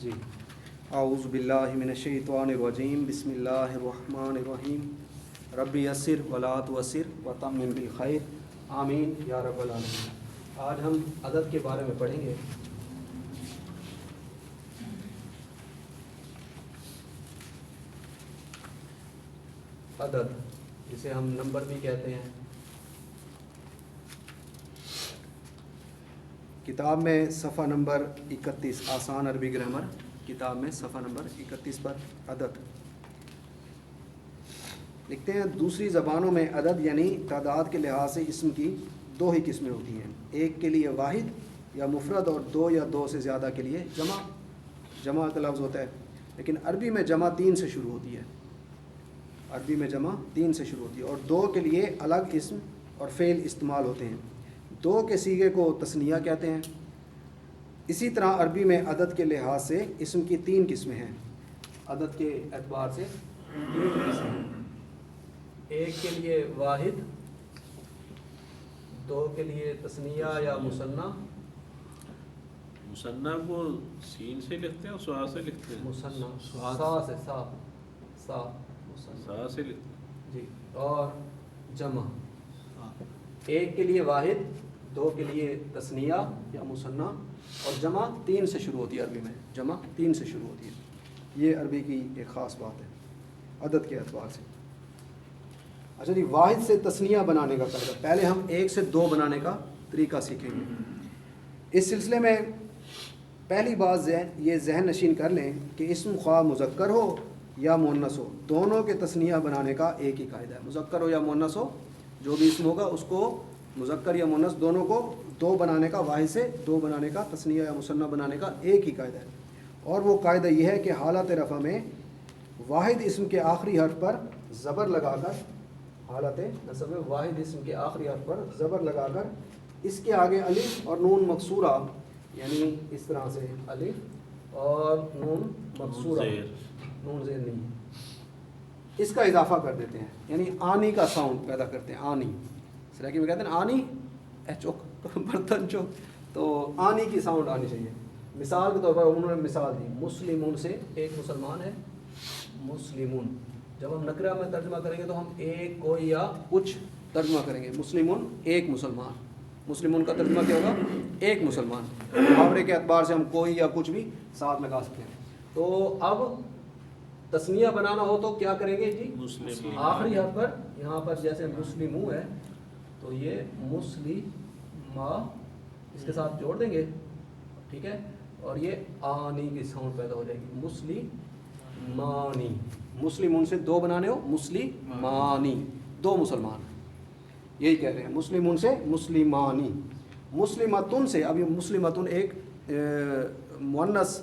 جی اعوذ باللہ من الشیطان الرجیم بسم اللہ الرحمن الرحیم ربی یسر ولا تعسر وتمم بالخیر آمین یا رب العالمین۔ آج ہم عدد کے بارے میں پڑھیں گے۔ عدد جسے ہم نمبر بھی کہتے ہیں، کتاب میں صفحہ نمبر 31 آسان عربی گرامر کتاب میں صفحہ نمبر 31 پر عدد لکھتے ہیں۔ دوسری زبانوں میں عدد یعنی تعداد کے لحاظ سے اسم کی دو ہی قسمیں ہوتی ہیں، ایک کے لیے واحد یا مفرد اور دو یا دو سے زیادہ کے لیے جمع کا لفظ ہوتا ہے، لیکن عربی میں جمع 3 سے شروع ہوتی ہے، عربی میں جمع 3 سے شروع ہوتی ہے اور دو کے لیے الگ اسم اور فعل استعمال ہوتے ہیں۔ دو کے صیغے کو تثنیہ کہتے ہیں۔ اسی طرح عربی میں عدد کے لحاظ سے اسم کی 3 قسمیں ہیں، عدد کے اعتبار سے 3 قسمیں ہیں، ایک کے لیے واحد، دو کے لیے تثنیہ یا مثنیٰ۔ مثنیٰ کو سین سے لکھتے ہیں اور سوا سے لکھتے ہیں؟ مثنیٰ سا سے لکھتے ہیں جی، اور جمع ایک کے لیے واحد، دو کے لیے تثنیہ یا مثنیٰ اور جمع 3 سے شروع ہوتی ہے۔ عربی میں جمع 3 سے شروع ہوتی ہے، یہ عربی کی ایک خاص بات ہے عدد کے اعتبار سے۔ اچھا جی، واحد سے تثنیہ بنانے کا قاعدہ، پہلے ہم 1 سے 2 بنانے کا طریقہ سیکھیں گے۔ اس سلسلے میں پہلی بات یہ ذہن نشین کر لیں کہ اسم خواہ مذکر ہو یا مؤنث ہو، دونوں کے تثنیہ بنانے کا ایک ہی قاعدہ ہے۔ مذکر ہو یا مؤنث ہو، جو بھی اسم ہوگا اس کو مذکر یا مؤنث دونوں کو 2 بنانے کا، واحد سے 2 بنانے کا، تثنیہ یا مثنیٰ بنانے کا ایک ہی قاعدہ ہے، اور وہ قاعدہ یہ ہے کہ حالت رفع میں واحد اسم کے آخری حرف پر زبر لگا کر، حالت نصب میں واحد اسم کے آخری حرف پر زبر لگا کر اس کے آگے الف اور نون مکسورہ، یعنی اس طرح سے الف اور نون مکسورہ، نون زیر نہیں ہے، اس کا اضافہ کر دیتے ہیں، یعنی آنی کا ساؤنڈ پیدا کرتے ہیں۔ آنی سرائکی میں کہتے ہیں آنی چوک برتن چوک، تو آنی کی ساؤنڈ آنی چاہیے۔ مثال کے طور پر انہوں نے مثال دی، مسلمون سے ایک مسلمان ہے، مسلمون۔ جب ہم نکرہ میں ترجمہ کریں گے تو ہم ایک، کوئی یا کچھ ترجمہ کریں گے۔ مسلمون ایک مسلمان، مسلمون کا ترجمہ کیا ہوگا؟ ایک مسلمان۔ محاورے کے اعتبار سے ہم کوئی یا کچھ بھی ساتھ لگا سکتے ہیں۔ تو اب تثنیہ بنانا ہو تو کیا کریں گے جی؟ آخری حرف پر، یہاں پر جیسے مسلمو ہے تو یہ مسلمہ اس کے ساتھ جوڑ دیں گے، ٹھیک ہے، اور یہ آنی کی ساؤنڈ پیدا ہو جائے گی، مسلمانی۔ مسلمون سے 2 بنانے ہو، مسلمانی، 2 مسلمان، یہی کہہ رہے ہیں۔ مسلمون سے مسلمانی، مسلمتن سے، اب یہ مسلمتن ایک مؤنث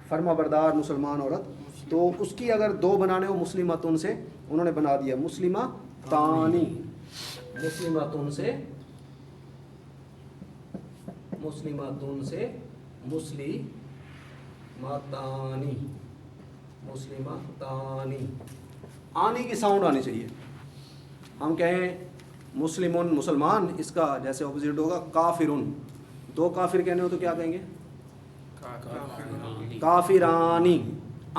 فرما بردار مسلمان عورت، تو اس کی اگر 2 بنانے ہو مسلمتن سے، انہوں نے بنا دیا مسلمہ تانی، مسلمتن سے مسلمتن سے مسلمتانی، مسلمتانی، آنی کی ساؤنڈ آنی چاہیے۔ ہم کہیں مسلمون مسلمان، اس کا جیسے اپوزٹ ہوگا کافرون، 2 کافر کہنے ہو تو کیا کہیں گے؟ کافرانی،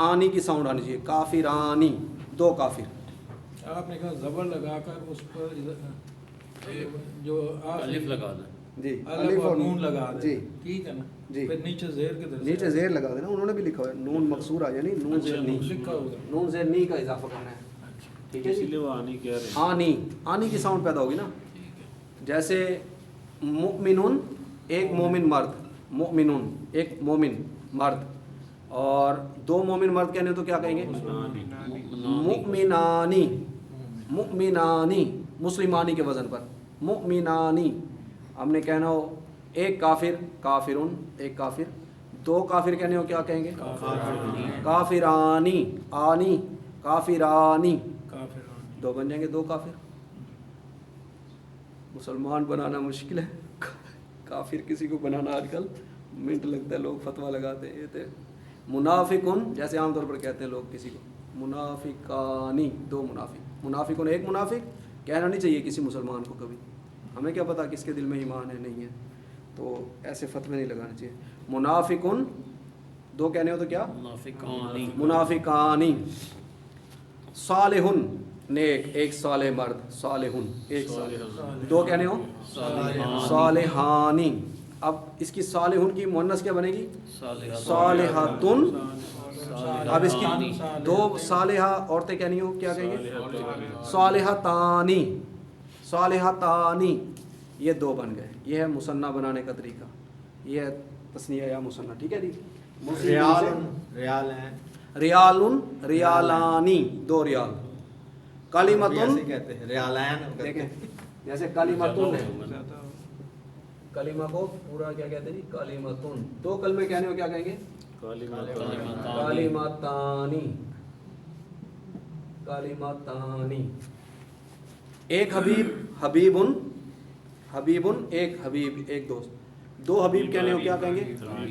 آنی کی ساؤنڈ آنی چاہیے، کافرانی، 2 کافر۔ آپ نے کہا زبر لگا کر اس پر جو الف لگا دیں، جی، الف اور نون لگا دیں، جی ٹھیک ہے نا، جی، پھر نیچے زیر کے درجے، نیچے زیر لگا دینا، انہوں نے بھی لکھا ہے نون مقصورہ، یعنی نون زیر نی، لکھا ہوگا، نون زیر نی کا اضافہ کرنا ہے، ٹھیک ہے اسی جی۔ لیے وہ آنی کہہ رہے ہیں۔ آنی، آنی کی ساؤنڈ پیدا ہوگی نا، جیسے مؤمنون ایک مومن مرد، مؤمنون ایک مومن مرد، اور 2 مومن مرد کہنے تو کیا کہیں گے؟ مؤمنانی، مؤمنانی، مسلمانی کے وزن پر، مؤمنانی۔ ہم نے کہنا ہو ایک کافر، کافرون ایک کافر، 2 کافر کہنے ہو کیا کہیں گے؟ کافرانی، آنی، کافرانی، 2 بن جائیں گے، 2 کافر۔ مسلمان بنانا مشکل ہے، کافر کسی کو بنانا آج کل منٹ لگتا ہے، لوگ فتویٰ لگاتے ہیں۔ یہ منافقن جیسے عام طور پر کہتے ہیں لوگ کسی کو، منافقانی، 2 منافق، منافقن ایک منافق کہنا نہیں چاہیے کسی مسلمان کو کبھی، ہمیں کیا پتا کس کے دل میں ایمان ہے نہیں ہے، تو ایسے فتوے نہیں لگانے چاہیے۔ منافقن دو کہنے ہو تو کیا منافقانی منافقانی. صالحن نیک ایک صالح مرد صالحن ایک صالح. دو کہنے ہو صالحانی. اب اس کی صالحن کی مؤنث کیا بنے گی صالحاتن. اب اس کی دو صالحہ عورتیں کہنی ہو کیا کہیں گے صالحتانی. صالحتانی یہ دو بن گئے. یہ ہے مثنیٰ بنانے کا طریقہ. یہ ہے تثنیہ یا مثنیٰ. ٹھیک ہے جی. ریالن ریالانی دو ریال. کلمتن کہتے ہیں ریالین. دیکھیں جیسے کلمتن ہے کلمہ کو پورا کیا کہتے ہیں جی کلمتن. دو کلمے کہنے ہو کیا کہیں گے کلمتانی. کلمتانی. ایک حبیب حبیبن حبیبن ایک حبیب ایک دوست. دو حبیب کہنے ہو کیا کہیں گے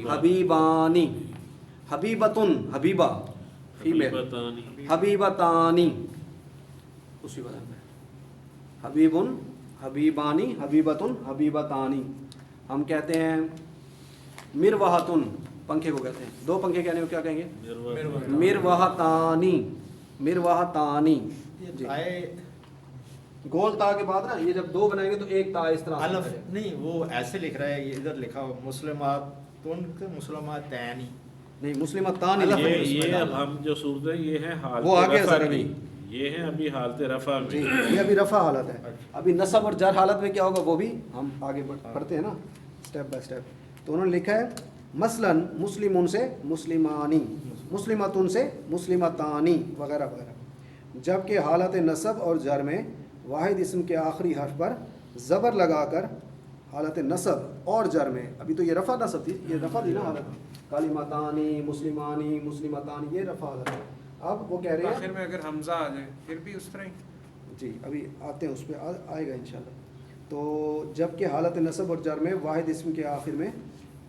حبیبانی. حبیبتن حبیبہ فیمیل حبیبتانی اسی وجہ میں حبیبن حبیبانی حبیبتن حبیبتانی. ہم کہتے ہیں مروحتن پنکھے کو کہتے ہیں. دو پنکھے کہنے ہو کیا کہیں گے مروحتانی. مروحتانی جی. گول تا کے بعد نا یہ جب دو بنائیں گے تو ایک تا اس طرح الف نہیں وہ ایسے لکھ رہا ہے. یہ ادھر لکھا ہو مسلماتن مسلماتین نہیں مسلمتان. یہ اب ہم جو صورت ہے یہ ہے حالت وہ آگے رفع ذرا کی. بھی یہ ہے ابھی حالت رفع میں. جی یہ ابھی رفع حالت ہے. ابھی نصب اور جر حالت میں کیا ہوگا وہ بھی ہم آگے پڑھتے ہیں نا اسٹیپ بائی اسٹیپ. تو انہوں نے لکھا ہے مثلاً مسلمون سے مسلمانی مسلمتن سے مسلمتانی وغیرہ وغیرہ. جبکہ حالت نصب اور جر میں واحد اسم کے آخری حرف پر زبر لگا کر حالت نصب اور جر میں ابھی تو یہ رفع نصب تھی یہ رفع تھی نا حالت کلمتانی مسلمانی مسلمتانی یہ رفع حالت ہے. اب وہ کہہ رہے ہیں آخر میں اگر حمزہ آ جائے پھر بھی اس طرح ہی. جی ابھی آتے ہیں اس پہ آئے گا انشاءاللہ. تو جب کہ حالت نصب اور جر میں واحد اسم کے آخر میں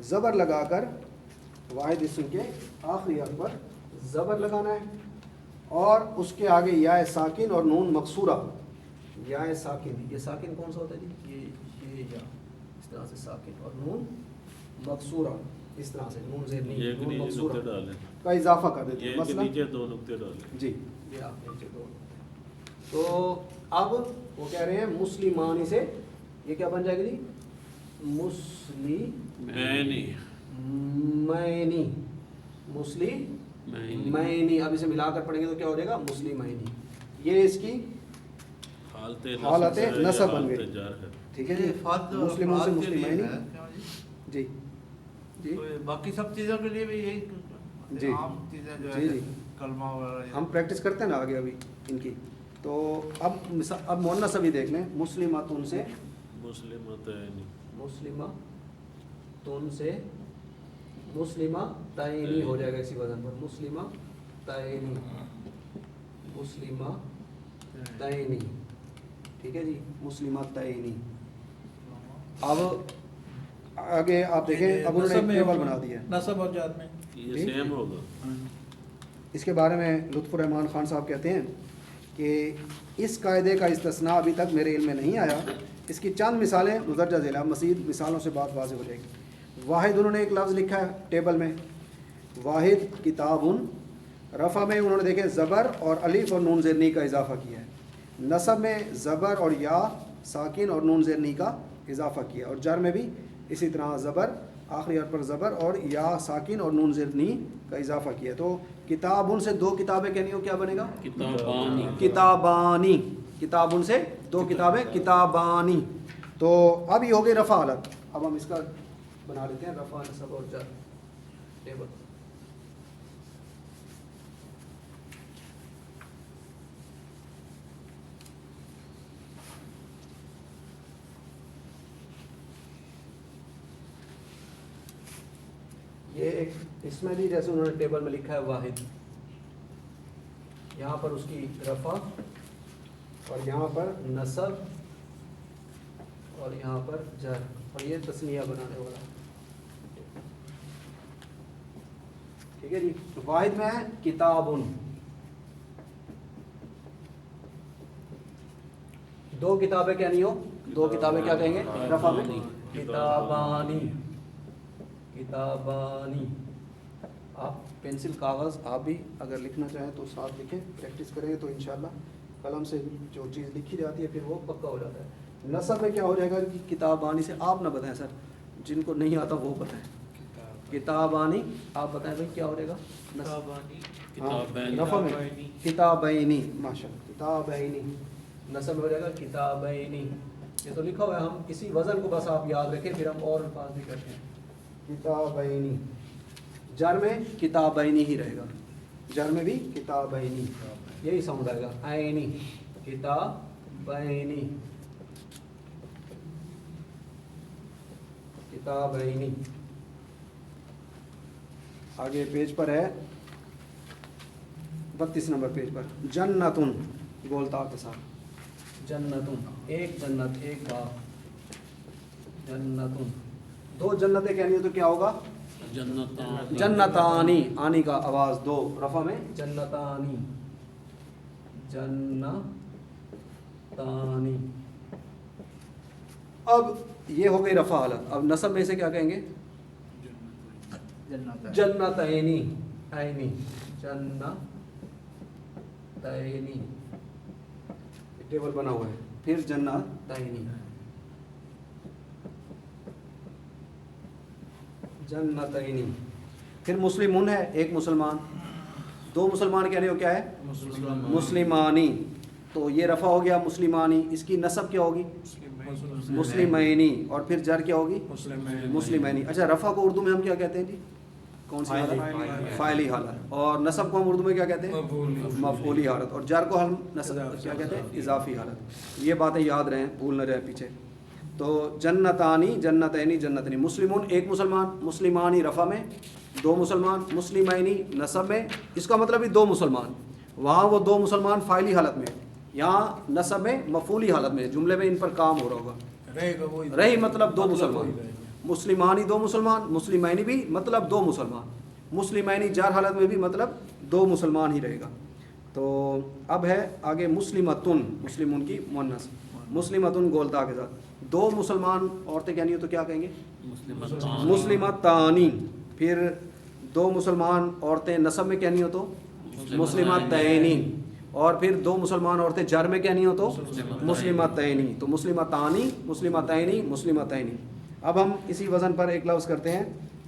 زبر لگا کر واحد اسم کے آخری حرف پر زبر لگانا ہے اور اس کے آگے یا ساکن اور نون مقصورہ. یا ساکن یہ ساکن کون سا ہوتا ہے جی یہ یا اس طرح سے ساکن اور نون مقصورہ اس طرح سے نون زیر یہ نون نیچے مقصورہ نقطے ڈالیں. کا اضافہ کر دیتے ہیں یہ مثلا نیچے دو نقطے ڈالیں. جی یہ آپ نیچے دو. تو اب وہ کہہ رہے ہیں مسلمانی سے یہ کیا بن جائے گا جی مینی مسلمینی مسلمینی. اب اسے ملا کر پڑھیں گے تو کیا ہو جائے گا مسلمینی. یہ اس کی حالت نصب بن گئی. ٹھیک ہے جی مسلموں سے مسلمینی. جی جی باقی سب چیزوں کے لیے بھی یہی جی عام چیزیں جو جی ہے جی کلمہ وغیرہ ہم پریکٹس کرتے ہیں نا آگے ابھی ان کی. تو اب مؤنث ابھی دیکھ لیں مسلماتن سے مسلمتین مسلماتن سے مسلمتین ہو جائے گا اسی وزن پر مسلمتین مسلمتین. ٹھیک ہے جی مسلمتین. اب آگے آپ دیکھیں اب انہوں نے ٹیبل بنا دیا ہے نصب اور جر میں یہ سیم ہوگا. اس کے بارے میں لطف الرحمان خان صاحب کہتے ہیں کہ اس قاعدے کا استثناء ابھی تک میرے علم میں نہیں آیا. اس کی چند مثالیں مدرجہ ذیل مزید مثالوں سے بات واضح ہو جائے گی. واحد انہوں نے ایک لفظ لکھا ہے ٹیبل میں واحد کتابن. رفع میں انہوں نے دیکھے زبر اور الف اور نون زیر نی کا اضافہ کیا ہے. نصب میں زبر اور یا ساکن اور نون زیر نی کا اضافہ کیا اور جر میں بھی اسی طرح زبر آخری حرف پر زبر اور یا ساکن اور نون زیر نی کا اضافہ کیا. تو کتابن سے دو کتابیں کہنی ہو کیا بنے گا کتابانی. کتابن سے دو کتابیں کتابانی. تو اب یہ ہو گئی رفع حالت. اب ہم اس کا بنا لیتے ہیں رفع نصب اور جر ٹیبل. یہ ایک اس میں بھی جیسے انہوں نے ٹیبل میں لکھا ہے واحد یہاں پر اس کی رفع اور یہاں پر نصب اور یہاں پر جر اور یہ تثنیہ بنانے والا. ٹھیک ہے جی. واحد میں ہے کتابن. دو کتابیں کہنی ہو دو کتابیں کیا کہیں گے رفع میں کتابانی کتابانی. آپ پینسل کاغذ آپ بھی اگر لکھنا چاہیں تو ساتھ لکھیں، پریکٹس کریں تو انشاءاللہ قلم سے جو چیز لکھی جاتی ہے پھر وہ پکا ہو جاتا ہے۔ نصب میں کیا ہو جائے گا کہ کتابانی سے آپ نہ بتائیں سر، جن کو نہیں آتا وہ بتائیں۔ کتابانی آپ بتائیں بھائی کیا ہو جائے گا؟ کتابین، رفع میں کتابینی، ماشاء اللہ کتابینی، نصب میں ہو جائے گا کتابینی۔ یہ تو لکھا ہوا ہے، ہم اسی وزن کو بس آپ یاد رکھیں، پھر ہم اور الفاظ بھی کرتے ہیں۔ کتابینی، جر میں کتابینی ہی رہے گا، جر میں بھی کتابینی یہی ساؤنڈ آئے گا، عینی کتابینی، کتابینی۔ آگے پیج پر ہے 32 نمبر پیج پر، جنتن گولتا کے ساتھ، جنتن ایک جنت، ایک باغ، جنتن دو جنتیں کہنی ہو تو کیا ہوگا؟ جنتان، جنتانی، آنی کا آواز دو، رفع میں جنتانی، جنتانی۔ اب یہ ہو گئی رفع حالت، اب نصب میں سے کیا کہیں گے؟ جنتینی، عینی، جنتینی، ٹیبل بنا ہوا ہے، پھر جنتینی، جنتینی۔ پھر مسلمون ہے، ایک مسلمان، دو مسلمان کہنے ہو کیا ہے؟ مسلمانی، تو یہ رفع ہو گیا مسلمانی، اس کی نصب کیا ہوگی؟ مسلمینی، اور پھر جر کیا ہوگی؟ مسلمینی۔ اچھا رفع کو اردو میں ہم کیا کہتے ہیں جی؟ کون سی حالت؟ فاعلی حالت۔ اور نصب کو ہم اردو میں کیا کہتے ہیں؟ مفعولی حالت۔ اور جر کو ہم نصب کیا کہتے ہیں؟ اضافی حالت۔ یہ باتیں یاد رہیں، بھول نہ رہے پیچھے۔ تو جنتانی، جنتینی، جنتنی، مسلمون ایک مسلمان، مسلمانی رفع میں، دو مسلمان، مسلمینی نصب میں، اس کا مطلب بھی دو مسلمان، وہاں وہ دو مسلمان فاعلی حالت میں، یہاں نصب میں مفعولی حالت میں، جملے میں ان پر کام ہو رہا ہوگا، رہی مطلب دو مسلمان، مسلمانی دو مسلمان، مسلمینی بھی مطلب دو مسلمان، مسلمینی جار حالت میں بھی مطلب دو مسلمان ہی رہے گا۔ تو اب ہے آگے مسلمتن، مسلمون کی مؤنث، مسلمتن گولتا کے ساتھ، دو مسلمان عورتیں کہنی ہو تو کیا کہیں گے؟ مسلمتانی۔ پھر دو مسلمان عورتیں نصب میں کہنی ہو تو مسلمتینی، اور پھر دو مسلمان عورتیں جر میں کہنی ہو تو مسلمتینی، تو مسلمتانی، مسلمتینی، مسلمتینی۔ اب ہم اسی وزن پر ایک لفظ کرتے ہیں،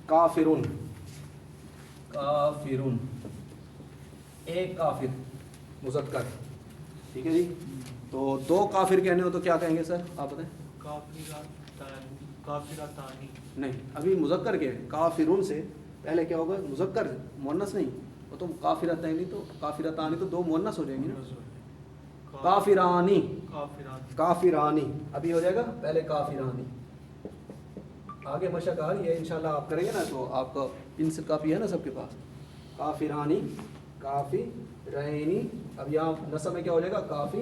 کافرون، کافرون، ایک کافر مذکر، ٹھیک ہے جی۔ تو دو کافر کہنے ہو تو کیا کہیں گے سر آپ بتائیں؟ کافرتانی، نہیں ابھی مذکر کے کافرون سے پہلے کیا ہوگا؟ مذکر، مؤنث نہیں، وہ تو کافرتانی، تو کافرتانی تو دو مؤنث ہو جائیں گے نا، کافرانی، کافرانی ابھی ہو جائے گا، پہلے کافرانی، آگے مشق آ رہی ہے انشاءاللہ آپ کریں گے نا تو آپ کا پنسل کاپی ہے نا سب کے پاس، کافرانی، کافی رینی، اب یہاں نصب میں کیا ہو جائے گا؟ کافی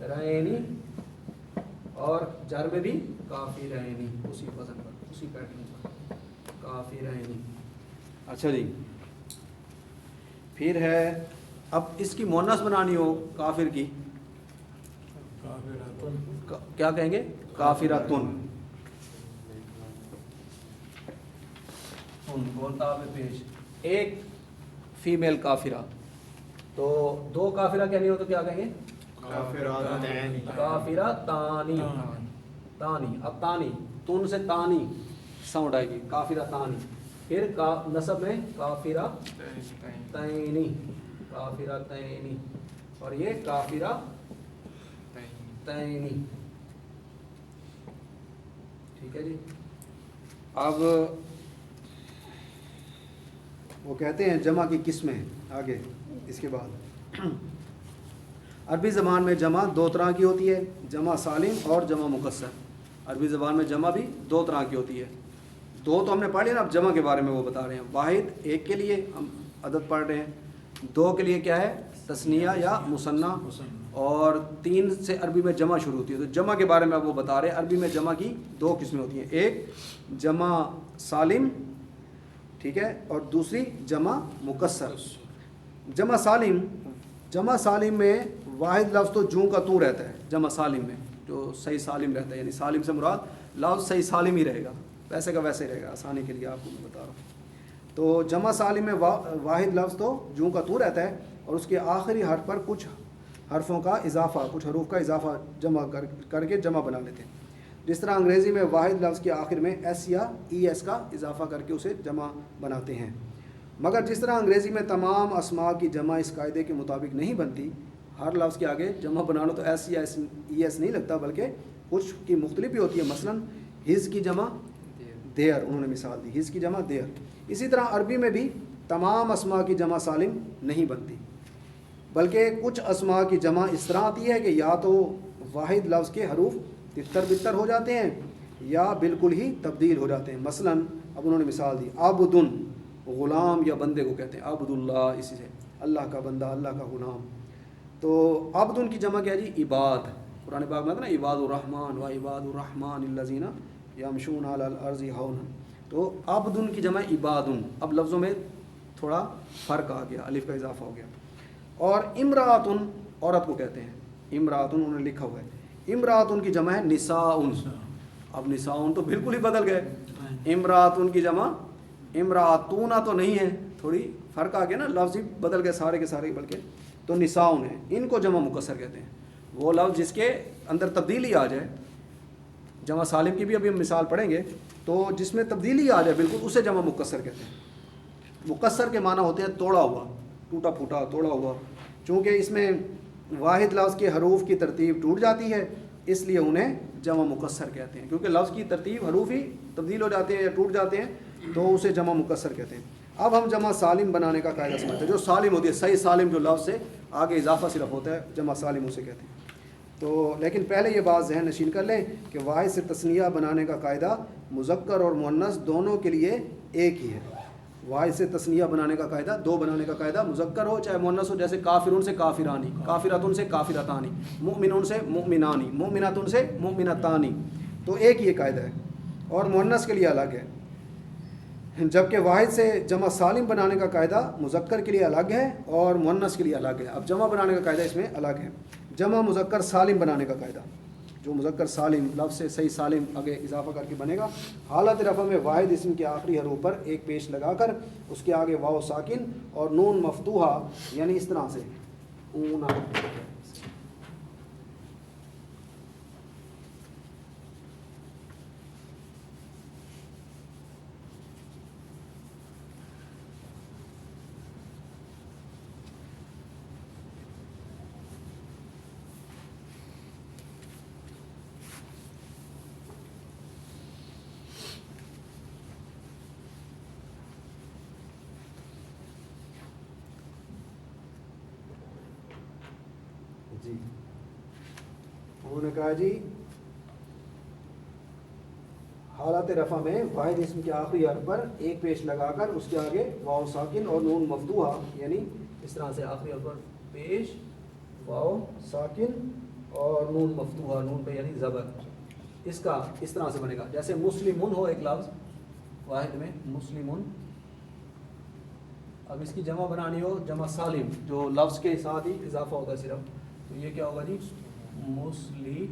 رینی، اور جر میں بھی کافی رینی، اسی وزن پر، اسی پیٹرن پر، کافی رینی۔ اچھا جی، پھر ہے اب اس کی مؤنث بنانی ہو کافر کی، کیا کہیں گے؟ کافرتن، بولتا میں پیش، ایک فیمیل کافرہ، تو دو کافرہ کہنی ہو تو کیا کہیں گے؟ کافرہ تانی، تانی، اب تانی، تون سے تانی ساؤنڈ آئے گی، کافرہ تانی۔ پھر نصب میں کافرہ تینی، کافرہ تینی، اور یہ کافرہ تینی، ٹھیک ہے جی۔ اب وہ کہتے ہیں جمع کی قسمیں، آگے اس کے بعد عربی زبان میں جمع دو طرح کی ہوتی ہے، جمع سالم اور جمع مکسر۔ عربی زبان میں جمع بھی دو طرح کی ہوتی ہے، دو تو ہم نے پڑھ لیا نا، اب جمع کے بارے میں وہ بتا رہے ہیں۔ واحد ایک کے لیے ہم عدد پڑھ رہے ہیں، دو کے لیے کیا ہے؟ تثنیہ یا مثنیٰ، اور تین سے عربی میں جمع شروع ہوتی ہے۔ تو جمع کے بارے میں اب وہ بتا رہے ہیں، عربی میں جمع کی دو قسمیں ہوتی ہیں، ایک جمع سالم، ٹھیک ہے، اور دوسری جمع مکسر۔ جمع سالم، جمع سالم میں واحد لفظ تو جوں کا تو رہتا ہے، جمع سالم میں جو صحیح سالم رہتا ہے، یعنی سالم سے مراد لفظ صحیح سالم ہی رہے گا، ویسے کا ویسے رہے گا، آسانی کے لیے آپ کو میں بتا رہا ہوں۔ تو جمع سالم میں واحد لفظ تو جوں کا تو رہتا ہے اور اس کے آخری حرف پر کچھ حرفوں کا اضافہ، کچھ حروف کا اضافہ جمع کر کے جمع بنا لیتے ہیں. جس طرح انگریزی میں واحد لفظ کے آخر میں ایس یا ای ایس کا اضافہ کر کے اسے جمع بناتے ہیں. مگر جس طرح انگریزی میں تمام اسماء کی جمع اس قاعدے کے مطابق نہیں بنتی، ہر لفظ کے آگے جمع بنانا تو ایس یا ای ایس نہیں لگتا بلکہ کچھ کی مختلف بھی ہوتی ہے. مثلا ہز کی جمع دیر، انہوں نے مثال دی، ہز کی جمع دیر. اسی طرح عربی میں بھی تمام اسماء کی جمع سالم نہیں بنتی بلکہ کچھ اسماء کی جمع اس طرح آتی ہے کہ یا تو واحد لفظ کے حروف تتر بتر ہو جاتے ہیں یا بالکل ہی تبدیل ہو جاتے ہیں. مثلا اب انہوں نے مثال دی، عبدن، غلام یا بندے کو کہتے ہیں، عبد اللہ، اسی سے اللہ کا بندہ، اللہ کا غلام. تو عبدن کی جمع کیا ہے جی؟ عباد. قرآن پاک میں آتا ہے نا عباد الرحمن و عباد الرحمن الذین یمشون علی الارض ہونا. تو عبدن کی جمع عبادن. اب لفظوں میں تھوڑا فرق آ گیا، الف کا اضافہ ہو گیا. اور امراتن، عورت کو کہتے ہیں، امراتن انہوں نے لکھا ہوا ہے. امراتن کی جمع ہے نساؤن. اب نساؤن تو بالکل ہی بدل گئے. امراتن کی جمع امراتونا تو نہیں ہے، تھوڑی فرق آ گیا نا، لفظ ہی بدل گئے سارے کے سارے بلکہ. تو نساؤن ہے، ان کو جمع مکسر کہتے ہیں. وہ لفظ جس کے اندر تبدیلی آ جائے، جمع سالم کی بھی ابھی ہم مثال پڑھیں گے، تو جس میں تبدیلی آ جائے بالکل، اسے جمع مکسر کہتے ہیں. مکسر کے معنی ہوتے ہیں توڑا ہوا، ٹوٹا پھوٹا، توڑا ہوا. چونکہ اس میں واحد لفظ کے حروف کی ترتیب ٹوٹ جاتی ہے، اس لیے انہیں جمع مکسر کہتے ہیں. کیونکہ لفظ کی ترتیب حروف ہی تبدیل ہو جاتے ہیں یا ٹوٹ جاتے ہیں تو اسے جمع مکسر کہتے ہیں. اب ہم جمع سالم بنانے کا قاعدہ سمجھتے ہیں. جو سالم ہوتی ہے، صحیح سالم جو لفظ سے آگے اضافہ صرف ہوتا ہے، جمع سالم اسے کہتے ہیں. تو لیکن پہلے یہ بات ذہن نشین کر لیں کہ واحد سے تثنیہ بنانے کا قاعدہ مذکر اور مؤنث دونوں کے لیے ایک ہی ہے. واحد سے تثنیہ بنانے کا قاعدہ، دو بنانے کا قاعدہ، مذکر ہو چاہے مؤنث ہو. جیسے کافرون سے کافرانی، کافراتن سے کافرتانی، مؤمنون سے مؤمنانی، مؤمناتن سے مؤمنتانی. تو ایک یہ قاعدہ ہے اور مؤنث کے لیے الگ ہے. جبکہ واحد سے جمع سالم بنانے کا قاعدہ مذکر کے لیے الگ ہے اور مؤنث کے لیے الگ ہے. اب جمع بنانے کا قاعدہ اس میں الگ ہے. جمع مذکر سالم بنانے کا قاعدہ، جو مذکر سالم لفظ سے صحیح سالم آگے اضافہ کر کے بنے گا، حالت رفع میں واحد اسم کے آخری حروف پر ایک پیش لگا کر اس کے آگے واو ساکن اور نون مفتوحہ، یعنی اس طرح سے اونا. جی انہوں نے کہا جی حالت رفع میں واحد اسم کے آخری حرف پر ایک پیش لگا کر اس کے آگے واو ساکن اور نون مفتوحہ، یعنی اس طرح سے آخری حرف پر پیش واو ساکن اور نون مفتوحہ، نون پہ یعنی زبر، اس کا اس طرح سے بنے گا. جیسے مسلمون ہو ایک لفظ واحد میں، مسلمون. اب اس کی جمع بنانی ہو جمع سالم، جو لفظ کے ساتھ ہی اضافہ ہوتا ہے صرف، تو یہ کیا ہوگا جی؟ مسلمون،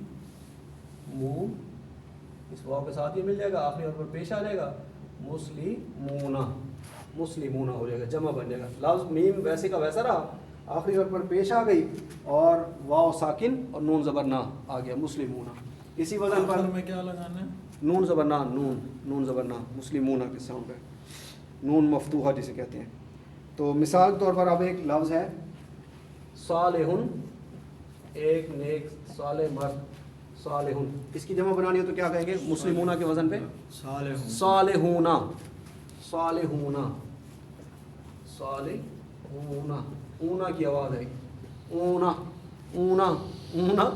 اس واو کے ساتھ یہ مل جائے گا، آخری حرف پر پیش آ جائے گا، مسلمون، مسلمون ہو جائے گا، جمع بن جائے گا. لفظ میم ویسے کا ویسا رہا، آخری حرف پر پیش آ گئی اور واو ساکن اور نون زبر نہ آ گیا، مسلمون. اسی وزن پر میں کیا لگانا ہے؟ نون زبر نہ، نون زبر نہ، مسلمون کے ساؤنڈ ہے، نون مفتوحہ جسے کہتے ہیں. تو مثال کے طور پر اب ایک لفظ ہے صالحن، ایک نیک صالح مرد، صالحن. اس کی جمع بنانی ہو تو کیا کہیں گے؟ مسلمونہ کے وزن پہ صالحون، صالحون، صالحون. اونا کی آواز ہے، اونا، اونا، اونا.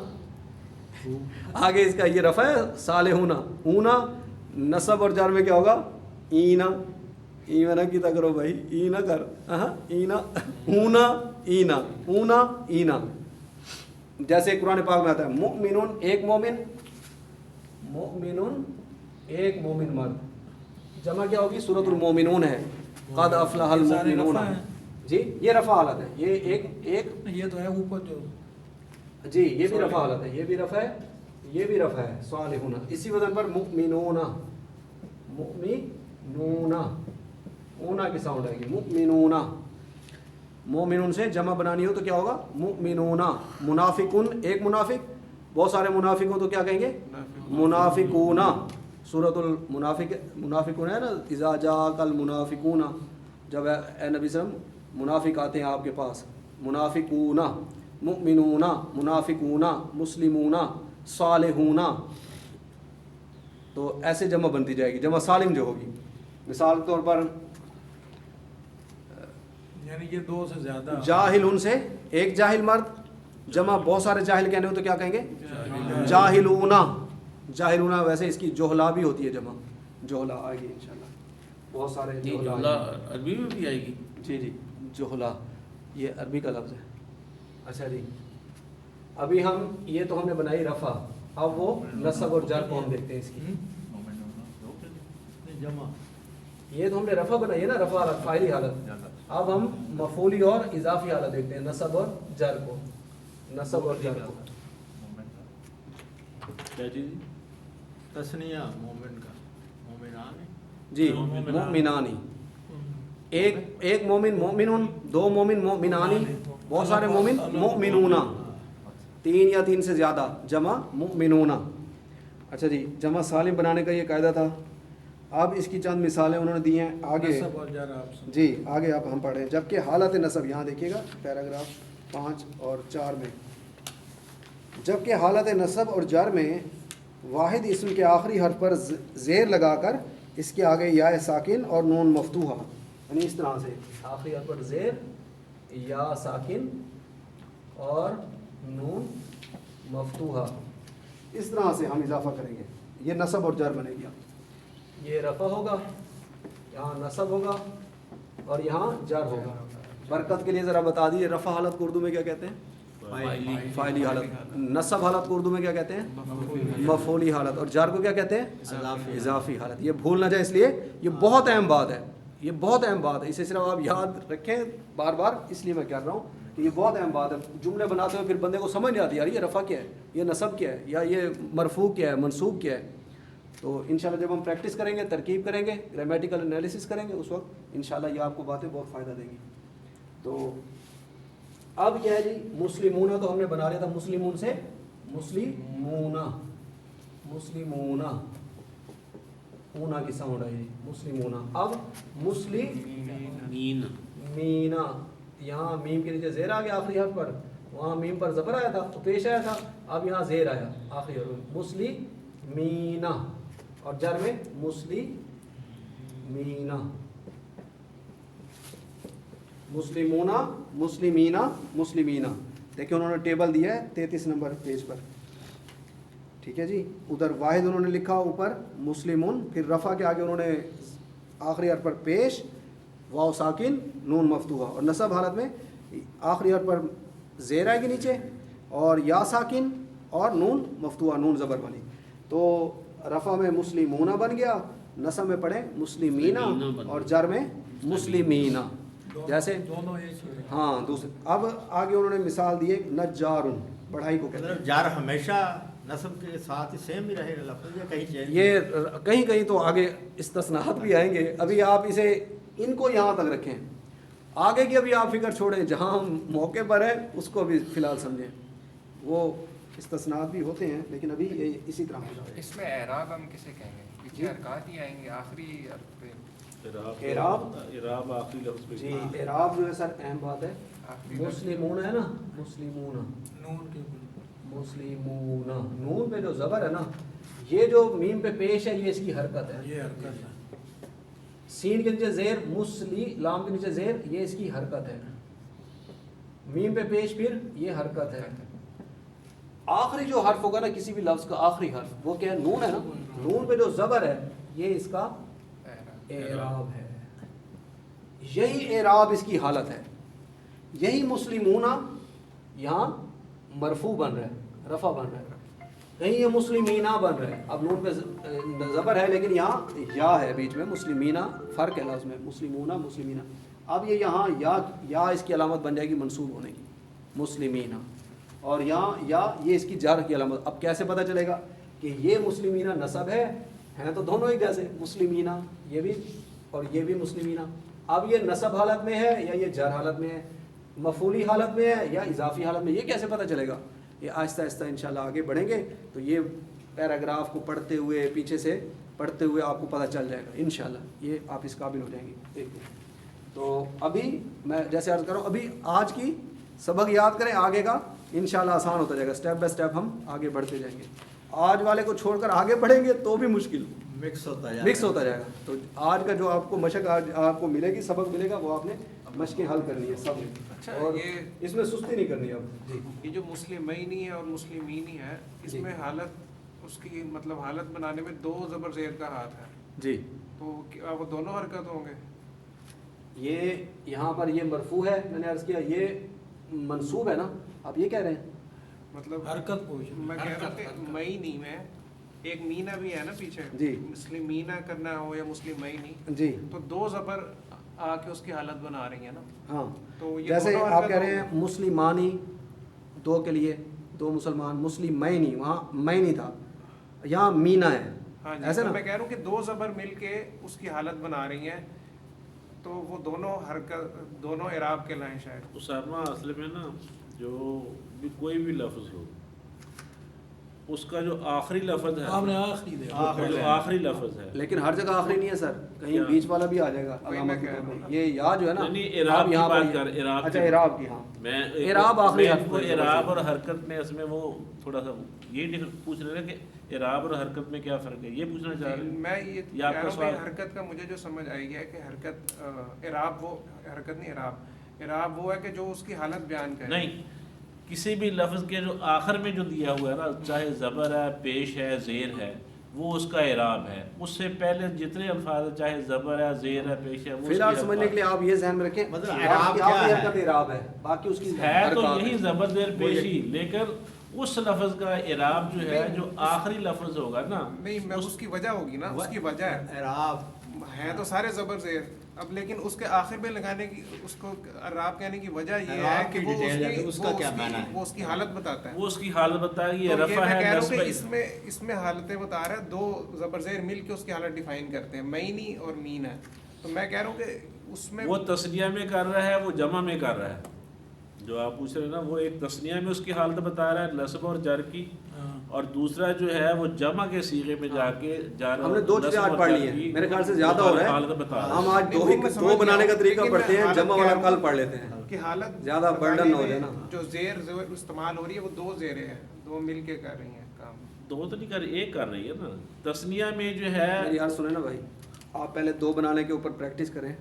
آگے اس کا یہ رفع ہے صالحون. اونا نصب اور جر میں کیا ہوگا؟ اینا. اینا کی تا کرو بھائی، اینا کر، اینا، اونا، اینا، اونا، اینا. جیسے قرآن پاک میں آتا ہے مؤمنون ایک مومن، مؤمنون ایک مومن مرد. جمع کیا ہوگی؟ سورۃ المومنون ہے، قد افلح المؤمنون. جی یہ رفع حالت ہے، یہ ایک یہ تو ہے اوپر جو، جی یہ بھی رفع حالت ہے، یہ بھی رفع ہے، یہ بھی رفع ہے، صالحون. اسی وزن پر مؤمنون، مؤمنون، اونا کی ساؤنڈ آئے گی مؤمنونا. مومنون سے جمع بنانی ہو تو کیا ہوگا مؤمنونا. منافقون ایک منافق, بہت سارے منافق ہوں تو کیا کہیں گے منافقونا. سورۃ منافقون ہے نا, اذا جاءک المنافقون, جب اے نبی صلی اللہ علیہ وسلم منافق آتے ہیں آپ کے پاس. منافقون, مؤمنون, منافقون, مسلمون, صالحون, تو ایسے جمع بنتی جائے گی, جمع سالم جو ہوگی. مثال کے طور پر یعنی یہ دو سے زیادہ جاہل سے ایک جاہل مرد, جمع بہت سارے جاہل کہنے ہو تو کیا کہیں گے جاہلونا. جاہلونا ویسے اس کی جوہلا بھی ہوتی ہے جمع, جوہلا آئے گی انشاءاللہ, بہت سارے جملہ عربی میں بھی آئے گی. جی جی جوہلا یہ عربی کا لفظ ہے. اچھا جی, ابھی ہم یہ تو ہم نے بنائی رفع, اب وہ نصب اور جر کو ہم دیکھتے ہیں اس کی. جمع یہ تو ہم نے رفع بنائی ہے نا, رفع حالت فاعلی حالت. اب ہم مفعولی اور اضافی حالت دیکھتے ہیں, نصب اور جر کو. نصب اور جر کو کیا چیز؟ تسنیہ مومن کا مومنان جی مؤمنانی. ایک مومن مومنون, دو مومن مومنانی, بہت سارے مومن مؤمنونا, تین یا تین سے زیادہ جمع مؤمنونا. اچھا جی, جمع سالم بنانے کا یہ قاعدہ تھا. اب اس کی چند مثالیں انہوں نے دی ہیں آگے. نصب اور جر آپ سن. جی آگے آپ ہم پڑھیں. جبکہ حالت نصب, یہاں دیکھیے گا پیراگراف 5 اور 4 میں, جبکہ حالت نصب اور جر میں واحد اسم کے آخری حرف پر زیر لگا کر اس کے آگے یا ساکن اور نون مفتوحہ, یعنی اس طرح سے آخری حرف پر زیر, یا ساکن اور نون مفتوحہ, اس طرح سے ہم اضافہ کریں گے. یہ نصب اور جر بنے گا. یہ رفع ہوگا, یہاں نصب ہوگا اور یہاں جر ہوگا. برکت کے لیے ذرا بتا دیجیے رفع حالت کو اردو میں کیا کہتے ہیں فاعلی حالت. نصب حالت کو اردو میں کیا کہتے ہیں مفعولی حالت, اور جر کو کیا کہتے ہیں اضافی حالت. یہ بھول نہ جائے, اس لیے یہ بہت اہم بات ہے, یہ بہت اہم بات ہے. اسے صرف آپ یاد رکھیں بار بار, اس لیے میں کہہ رہا ہوں کہ یہ بہت اہم بات ہے. جملے بناتے ہوئے پھر بندے کو سمجھ نہیں آتی یار یہ رفع کیا ہے, یہ نصب کیا ہے, یا یہ مرفوع کیا ہے, منصوب کیا ہے. تو انشاءاللہ جب ہم پریکٹس کریں گے, ترکیب کریں گے, گرامیٹیکل انالیسس کریں گے, اس وقت انشاءاللہ یہ آپ کو باتیں بہت فائدہ دیں گی. تو اب کیا ہے جی مسلمون, تو ہم نے بنا لیا تھا مسلمون سے مسلمونا. مسلمونا اونا کی ساؤنڈ آئی مسلمونا. اب مسلمین مینا, یہاں میم کے نیچے زیر آ گیا آخری حرف پر, وہاں میم پر زبر آیا تھا تو پیش آیا تھا, اب یہاں زیر آیا آخری حرف مسلمینا, اور جر میں مسلمینا. مسلمونا, مسلمینا, مسلمینا. دیکھیں انہوں نے ٹیبل دیا ہے 33 نمبر پیج پر, ٹھیک ہے جی. ادھر واحد انہوں نے لکھا اوپر مسلمون, پھر رفع کے آگے انہوں نے آخری حرف پر پیش واو ساکن نون مفتوحہ, اور نصب حالت میں آخری حرف پر زیر آئے گی نیچے, اور یا ساکن اور نون مفتوحہ, نون زبر بنی. تو رفع میں مسلمونہ بن گیا, نصب میں پڑھیں مسلمینا, اور جر میں مسلمینا. جیسے دونوں ایک ہی ہیں. ہاں دوسرے. اب آگے انہوں نے مثال دی ہے نجارن, بڑھائی کو کہتے ہیں. جار ہمیشہ نصب کے ساتھ ہی سیم ہی رہے گا لفظ, یا کہیں چینج؟ یہ کہیں کہیں تو آگے استثناءات بھی آئیں گے, ابھی آپ اسے ان کو یہاں تک رکھیں, آگے کی ابھی آپ فکر چھوڑیں, جہاں ہم موقع پر ہے اس کو بھی فی الحال سمجھیں. وہ استثناءات بھی ہوتے ہیں لیکن ابھی یہ اسی طرح ہو جائے. اس میں اعراب ہم کسے کہیں گے؟ پیچھے حرکات ہی آئیں گے آخری حرف پہ. اعراب آخری لفظ پہ. جی اعراب جو ہے سر اہم بات ہے. آخری مسلمون ہے نا, مسلمون, نون کے اوپر مسلمون, نون پہ جو زبر ہے نا, یہ جو میم پہ پیش ہے یہ اس کی حرکت ہے. یہ حرکت ہے. سین کے نیچے زیر, مسلی, لام کے نیچے زیر, یہ اس کی حرکت ہے. میم پہ پیش پھر یہ حرکت ہے. آخری جو حرف ہوگا نا کسی بھی لفظ کا آخری حرف, وہ کیا ہے نون ہے نا, نون پہ جو زبر ہے یہ اس کا اعراب ہے. یہی اعراب اس کی حالت ہے. یہی مسلمونہ یہاں مرفوع بن رہا ہے, رفع بن رہا ہے. کہیں یہ مسلمینہ بن رہا ہے, اب نون پہ زبر ہے لیکن یہاں یا ہے بیچ میں, مسلمینہ فرق ہے لفظ میں, مسلمونہ مسلمینہ. اب یہ یہاں یا اس کی علامت بن جائے گی منصوب ہونے کی, مسلمینہ, اور یہاں یا یہ اس کی جر کی علامت. اب کیسے پتہ چلے گا کہ یہ مسلمینہ نصب ہے, ہیں تو دونوں ایک جیسے, مسلمینہ یہ بھی اور یہ بھی مسلمینہ, اب یہ نصب حالت میں ہے یا یہ جر حالت میں ہے, مفعولی حالت میں ہے یا اضافی حالت میں, یہ کیسے پتہ چلے گا؟ یہ آہستہ آہستہ انشاءاللہ آگے بڑھیں گے تو یہ پیراگراف کو پڑھتے ہوئے پیچھے سے پڑھتے ہوئے آپ کو پتہ چل جائے گا انشاءاللہ, یہ آپ اس قابل ہو جائیں گے. دیکھیں تو ابھی میں جیسے عرض کر رہا ہوں, ابھی آج کی سبق یاد کریں, آگے کا انشاءاللہ آسان ہوتا جائے گا, اسٹیپ بائی اسٹیپ ہم آگے بڑھتے جائیں گے. آج والے کو چھوڑ کر آگے بڑھیں گے تو بھی مشکل مکس ہوتا جائے گا. تو آج کا جو آپ کو مشق آج آپ کو ملے گی, سبق ملے گا, وہ آپ نے مشقیں حل کرنی ہے سب نے. اچھا اور یہ اس میں سستی نہیں کرنی اب. یہ جو مسلمینی ہے اور مسلمینی ہے, اس میں حالت اس کی مطلب حالت بنانے میں دو زبر زیر کا ہاتھ ہے جی, تو کیا وہ دونوں حرکت ہوں گے؟ یہ یہاں پر یہ مرفوع ہے, میں نے عرض کیا, یہ منصوب ہے نا, آپ یہ کہہ رہے ہیں مطلب حرکت پوچھ میں کہہ رہا ہوں کہ مئی میں ایک مینا بھی ہے نا پیچھے, جی, مسلم مینا کرنا ہو یا مسلم مئی, جی, تو دو زبر آ کے اس کی حالت بنا رہی ہیں نا. ہاں, تو یہ جیسے دونوں آپ حرکت کہہ رہے ہیں ہوں گی. مسلمانی دو کے لیے, دو مسلمان, مسلمینی, وہاں مینی تھا, یہاں مینا ہے. ہاں جی, ایسے تو نا, میں کہہ رہا ہوں کہ دو زبر مل کے اس کی حالت بنا رہی ہیں, تو وہ دونوں حرکت دونوں اعراب کے لائیں شاید. اسامہ اصل میں نا جو بھی کوئی بھی لفظ ہو اس کا جو آخری لفظ ہے, آپ نے آخری دے جو آخری لفظ ہے, لیکن ہر جگہ آخری نہیں ہے سر, کہیں کیا؟ بیچ والا بھی آ جائے گا. وہی میں کہہ رہا ہوں. یہ یا جو ہے نا, نہیں اعراب کی یہاں پر بات کر, اعراب اچھا اعراب کی, ہاں میں اعراب آخری میں حرف وہ ہے. اعراب اور حرکت میں اس میں وہ تھوڑا سا یہ پوچھ رہے ہیں کہ اعراب اور حرکت میں کیا فرق ہے, یہ پوچھنا چاہ رہے ہیں. میں یہ یہ آپ کہہ کا رہا ہوں سوال کہ حرکت کا مجھے جو سمجھ آئی گیا ہے کہ حرکت اعراب وہ حرکت نہیں, اعراب وہ ہے کہ جو اس کی حالت بیان کرے. نہیں, کسی بھی لفظ کے جو آخر میں جو دیا ہوا ہے نا, چاہے زبر ہے, پیش ہے, زیر ہے, وہ اس کا اعراب ہے. اس سے پہلے جتنے الفاظ ہیں, چاہے زبر ہے, زیر ہے, پیش ہے, وہ فی الحال سمجھنے کے لیے آپ یہ ذہن میں رکھیں, مطلب اعراب کیا ہے؟ اعراب ہے, باقی اس کی ہے تو حرکات یہی ہیں. زبر زیر پیشی, لیکن اس لفظ کا اعراب جو ہے جو آخری لفظ ہوگا نا, نہیں, میں اس کی وجہ ہوگی نا, اس کی وجہ ہے. اعراب ہے تو سارے زبر زیر, اب لیکن اس کے آخر میں لگانے کی, اس کو اعراب کہنے کی وجہ یہ ہے اعراب کہ کی وہ ڈیٹیل ہے کہ اس کا کیا معنی ہے. وہ اس کی حالت بتاتا ہے. وہ اس کی حالت بتائے گی, یہ تو یہ رفع میں ہے, کہہ رہا ہوں نصب کہ ہے. اس میں حالتیں بتا رہا ہے, دو زبر زیر مل کے اس کی حالت ڈیفائن کرتے ہیں, مینی اور مین ہے. تو میں کہہ رہا ہوں کہ اس میں وہ تسنیہ میں کر رہا ہے, وہ جمع میں کر رہا ہے. جو آپ پوچھ رہے ہیں نا, وہ ایک تسنیہ میں اس کی حالت بتا رہا ہے, نصب اور جر کی, اور دوسرا جو ہے وہ جمع کے صیغے میں جا کے ہم نے دو چیزیں آج پڑھ لی ہیں, میرے خیال سے زیادہ ہو رہا ہے. ہم آج دو بنانے کا طریقہ پڑھتے ہیں, جمع والا کل پڑھ لیتے ہیں کہ حالت زیادہ برڈن نہ ہو جائے نا. جو زیر استعمال ہو رہی ہے وہ دو زیریں ہیں, دو مل کے کر رہی ہیں کام. دو تو نہیں کر, ایک کر رہی ہے نا. تسنیہ میں جو ہے, میری یار سنیں نا بھائی, آپ پہلے دو بنانے کے اوپر پریکٹس کریں,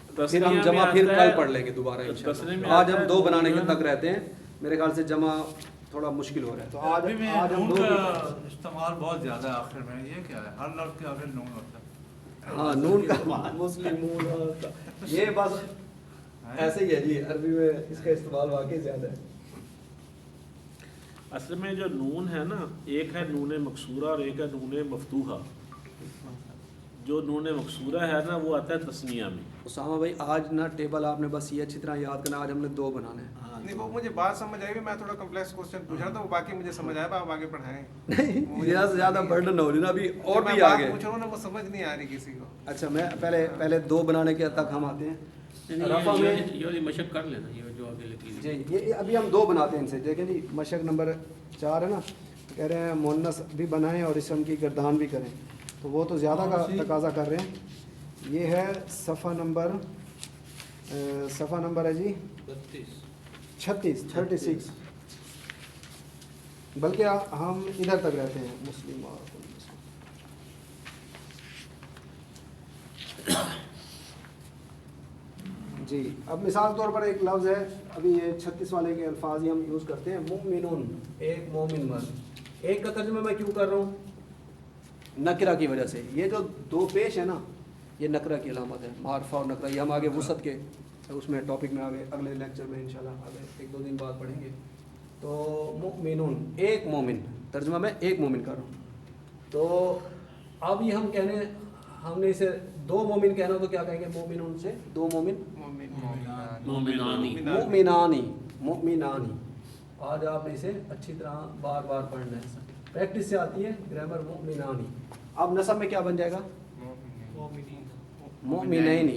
پھر تسنیہ ہم میں جمع آتا پھر ہے, کل پڑھ لیں گے دوبارہ تسنیہ انشاءاللہ. میں آج آتا ہم ہے دو بنانے کے نون, تک رہتے ہیں, میرے خیال سے جمع تھوڑا مشکل ہو رہا ہے. تو آج عربی میں آج ہم نون دو کا استعمال بہت زیادہ ہے آخر میں. یہ کیا ہے, ہر لفظ کے آخر نون ہوتا ہے. ہاں نون کا مسلمون, یہ بس ایسے ہی ہے جی, عربی میں اس کا استعمال واقعی زیادہ ہے. اصل میں جو نون ہے نا, ایک ہے نون مکسورہ اور ایک ہے نون مفتوحہ. جو نون مکسورہ ہے نا وہ آتا ہے تسنیہ میں. اسامہ بھائی آج نا ٹیبل آپ نے بس یہ اچھی طرح یاد کرنا, آج ہم نے دو بنانے ہیں. نہیں وہ مجھے بات سمجھ آئی, میں تھوڑا کمپلیکس کوسچن پوچھ رہا تھا, وہ باقی مجھے سمجھ آیا, آپ آگے پڑھائیں. نہیں زیادہ سے زیادہ برڈن نہ ہو لینا, ابھی اور میں بھی بات آگے. پوچھ رہا ہوں نا, وہ سمجھ نہیں آ رہی کسی کو. اچھا میں پہلے دو بنانے کے تک ہم آتے ہیں. رفع میں یہ مشق کر لینا, یہ جو آگے لکھی جی, یہ ابھی ہم دو بناتے ہیں ان سے. دیکھیں جی, مشق نمبر 4 ہے نا, کہہ رہے ہیں مونس بھی بنائیں اور اسم کی گردان بھی کریں, تو وہ تو زیادہ کا تقاضا کر رہے ہیں. یہ ہے صفحہ نمبر ہے جی 36, بلکہ ہم ادھر تک رہتے ہیں, مسلم اور جی. اب مثال طور پر ایک لفظ ہے, ابھی یہ 36 والے کے الفاظ ہی ہم یوز کرتے ہیں. مومنون, ایک مومن مرد. ایک کا ترجمہ میں کیوں کر رہا ہوں؟ نکرہ کی وجہ سے. یہ جو دو پیش ہے نا, یہ نکرہ کی علامت ہے, معرفہ اور نکرہ. یہ ہم آگے وسعت کے اس میں ٹاپک میں آگے اگلے لیکچر میں انشاءاللہ آگے 1-2 دن بعد پڑھیں گے. تو مومنون, ایک مومن, ترجمہ میں ایک مومن کر رہا ہوں. تو اب یہ ہم نے اسے دو مومن کہنا تو کیا کہیں گے؟ مومنون سے دو مومن, مومنانی. آج آپ نے اسے اچھی طرح بار بار پڑھنا ہے, پریکٹس سے آتی ہے گرامر. مومنانی. اب نسب میں کیا بن جائے گا؟ مومنینی.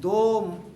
2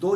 2